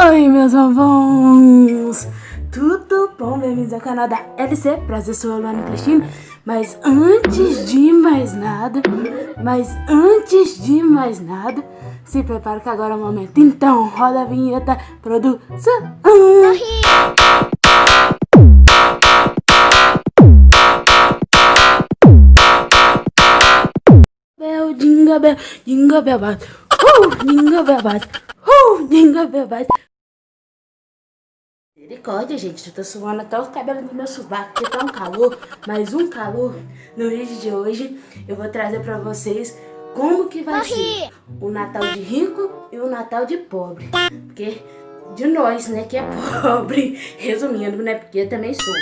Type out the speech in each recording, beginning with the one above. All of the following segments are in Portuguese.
Oi, meus amigos! Tudo bom? Bem-vindos ao canal da LC. Prazer, sou a Luana Cristina. Mas antes de mais nada, se prepara que agora é o momento. Então, roda a vinheta, produção! Jingle bell, jingle bell, jingle bell, jingle bell. Misericórdia, gente, eu tô suando até os cabelos do meu sovaco, porque tá um calor, mas um calor. No vídeo de hoje eu vou trazer pra vocês como que vai ser o Natal de rico e o Natal de pobre. Porque de nós, né, que é pobre, resumindo, né, porque eu também sou.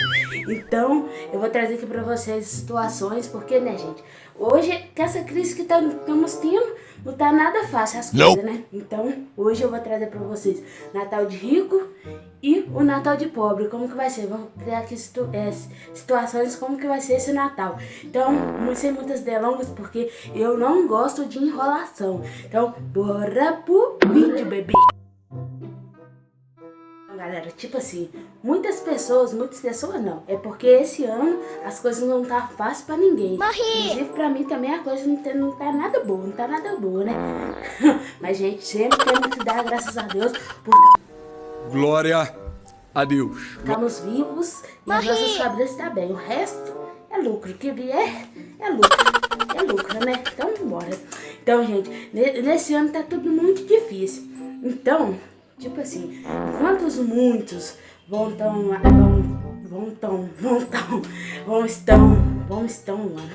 Então, eu vou trazer aqui pra vocês situações, porque, né, gente, hoje, com essa crise que estamos tendo, não tá nada fácil as coisas, né? Então, hoje eu vou trazer pra vocês Natal de rico e o Natal de pobre. Como que vai ser? Vou criar aqui situações como que vai ser esse Natal. Então, não sei muitas delongas, porque eu não gosto de enrolação. Então, bora pro vídeo, bebê! Galera, tipo assim, muitas pessoas não, é porque esse ano as coisas não tá fácil pra ninguém. Inclusive pra mim também a coisa não tá nada boa, né? Mas gente, sempre temos que dar graças a Deus por glória a Deus. Estamos vivos e as nossas famílias estão bem. O resto é lucro, o que vier é lucro, né? Então bora. Então, gente, nesse ano tá tudo muito difícil. Então, tipo assim, enquanto muitos estão, mano.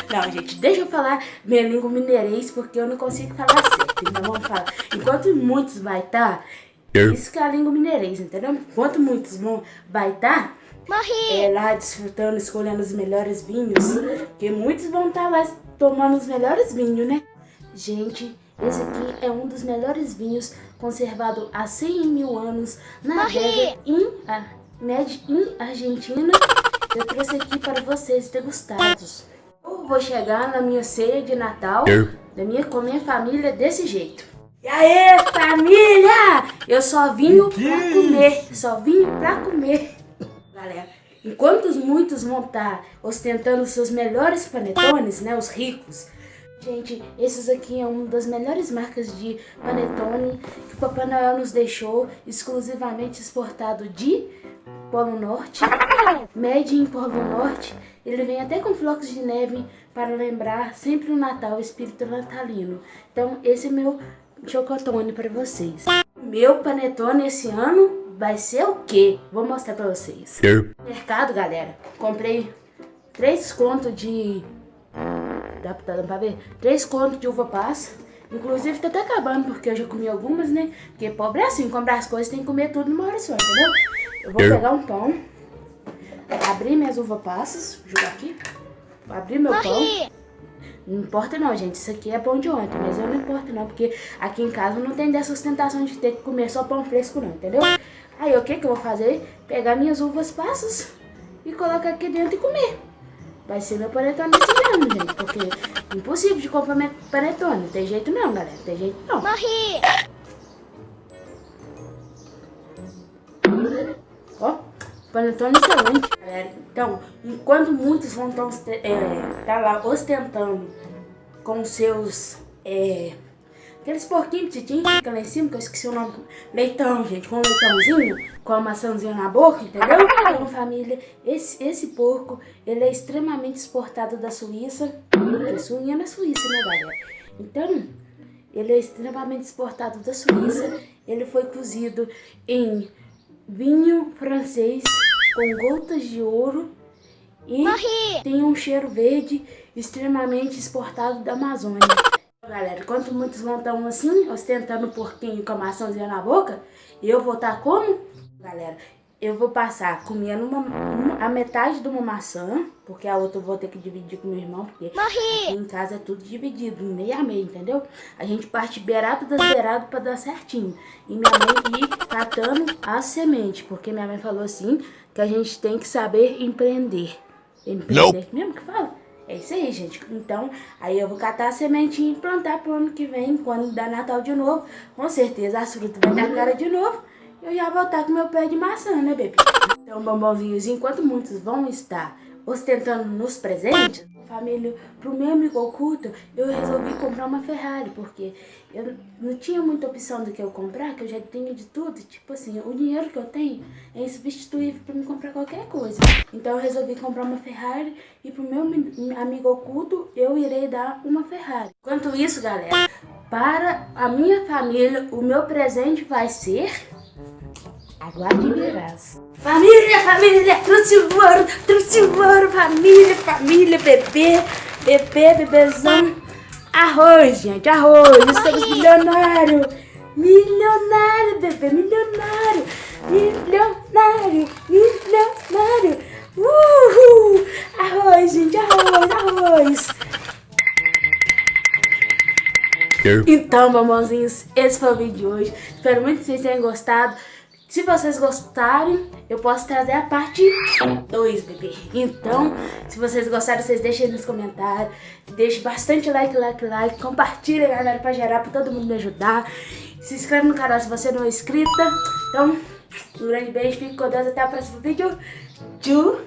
Não, gente, deixa eu falar minha língua mineirês, porque eu não consigo falar certo. Então vamos falar. Enquanto muitos vai estar, isso que é a língua mineirês, entendeu? Enquanto muitos vai estar lá desfrutando, escolhendo os melhores vinhos, porque muitos vão estar lá tomando os melhores vinhos, né? Gente, esse aqui é um dos melhores vinhos conservado há 100 mil anos na adega Made in Argentina. Eu trouxe aqui para vocês degustados. Eu vou chegar na minha ceia de Natal com minha família desse jeito. E aí, família! Eu só vim pra comer. Galera, enquanto muitos vão estar ostentando seus melhores panetones, né, os ricos. Gente, esses aqui é uma das melhores marcas de panetone que o Papai Noel nos deixou, exclusivamente exportado de Polo Norte, made in Polo Norte. Ele vem até com flocos de neve para lembrar sempre o Natal, o espírito natalino. Então, esse é meu chocotone para vocês. Meu panetone esse ano vai ser o quê? Vou mostrar para vocês. No mercado, galera, comprei 3 contos de... Dá pra ver? 3 contos de uva passa. Inclusive tá até acabando, porque eu já comi algumas, né? Porque pobre é assim, comprar as coisas tem que comer tudo numa hora só, entendeu? Eu vou pegar um pão, abrir minhas uva passas, jogar aqui, abrir meu pão. Não importa não, gente, isso aqui é pão de ontem, mas eu não importa não, porque aqui em casa não tem dessa ostentação de ter que comer só pão fresco não, entendeu? Aí o que eu vou fazer? Pegar minhas uvas passas e colocar aqui dentro e comer. Vai ser meu panetone desse ano, gente, porque é impossível de comprar meu panetone. Tem jeito não, galera, tem jeito não. Ó, panetone excelente, galera. Então, enquanto muitos vão tá lá ostentando com seus, aqueles porquinhos petitinhos que ficam lá em cima, que eu esqueci o nome, leitão, gente, com leitãozinho, com a maçãzinha na boca, entendeu? Então, família, esse porco, ele é extremamente exportado da Suíça, porque suinha é na Suíça, né, galera? Então, ele é extremamente exportado da Suíça, ele foi cozido em vinho francês com gotas de ouro e tem um cheiro verde extremamente exportado da Amazônia. Galera, enquanto muitos vão estar assim, ostentando o porquinho com a maçãzinha na boca, eu vou estar como? Galera, eu vou passar comendo a metade de uma maçã, porque a outra eu vou ter que dividir com meu irmão, porque aqui em casa é tudo dividido, meio a meio, entendeu? A gente parte beirado das beiradas pra dar certinho. E minha mãe ir catando a semente, porque minha mãe falou assim, que a gente tem que saber empreender. Empreender mesmo que fala? É isso aí, gente. Então, aí eu vou catar a sementinha e plantar pro ano que vem, quando dá Natal de novo. Com certeza as frutas vai dar cara de novo. Eu já vou estar com meu pé de maçã, né, bebê? Então, bombonzinhos, enquanto muitos vão estar ostentando nos presentes, família, pro meu amigo oculto, eu resolvi comprar uma Ferrari, porque eu não tinha muita opção do que eu comprar, que eu já tenho de tudo. Tipo assim, o dinheiro que eu tenho é insubstituível para me comprar qualquer coisa. Então eu resolvi comprar uma Ferrari e pro meu amigo oculto eu irei dar uma Ferrari. Enquanto isso, galera, para a minha família, o meu presente vai ser... Aguarde e verás. Família, trouxe o ouro, família, bebezão. Arroz, gente, arroz, estamos milionário, bebê, milionário. Arroz, gente, arroz. Então, mamãozinhos, esse foi o vídeo de hoje. Espero muito que vocês tenham gostado. Se vocês gostarem, eu posso trazer a parte 2, bebê. Então, se vocês gostarem, vocês deixem aí nos comentários. Deixem bastante like. Compartilhem, galera, pra gerar, pra todo mundo me ajudar. Se inscreve no canal se você não é inscrita. Então, um grande beijo, fique com Deus. Até o próximo vídeo. Tchau.